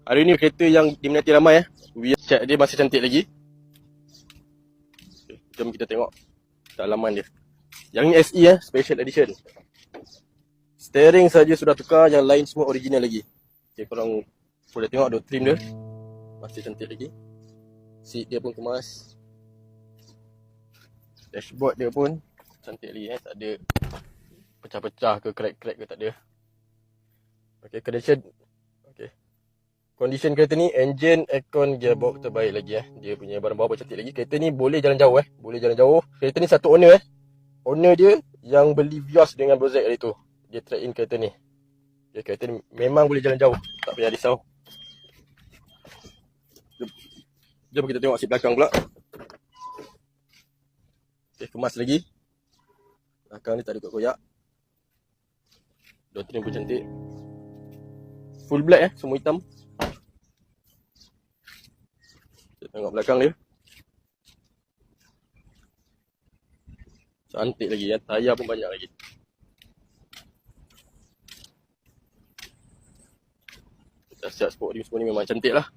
Hari ni kereta yang diminati ramai Cat dia masih cantik lagi. Jom kita tengok dalaman dia. Yang ni SE Special Edition. Steering saja sudah tukar, yang lain semua original lagi. Okay, korang boleh tengok door trim dia masih cantik lagi. Seat dia pun kemas. Dashboard dia pun cantik lagi tak ada pecah-pecah ke crack-crack ke, tak ada. Okay, condition kereta ni, engine, aircon, gearbox terbaik lagi Dia punya barang bawah pun cantik lagi. Kereta ni boleh jalan jauh boleh jalan jauh. Kereta ni satu owner Owner dia yang beli Vios dengan Brozek hari tu. Dia trade in kereta ni. Okay, kereta ni memang boleh jalan jauh, tak payah risau. Jom kita tengok seat belakang pula. Okay, kemas lagi. Belakang ni tak ada koyak-koyak. Door trim pun cantik. Full black semua hitam. Kita tengok belakang dia. Cantik lagi tayar pun banyak lagi. Dahsyat sport rim semua ni memang cantik lah.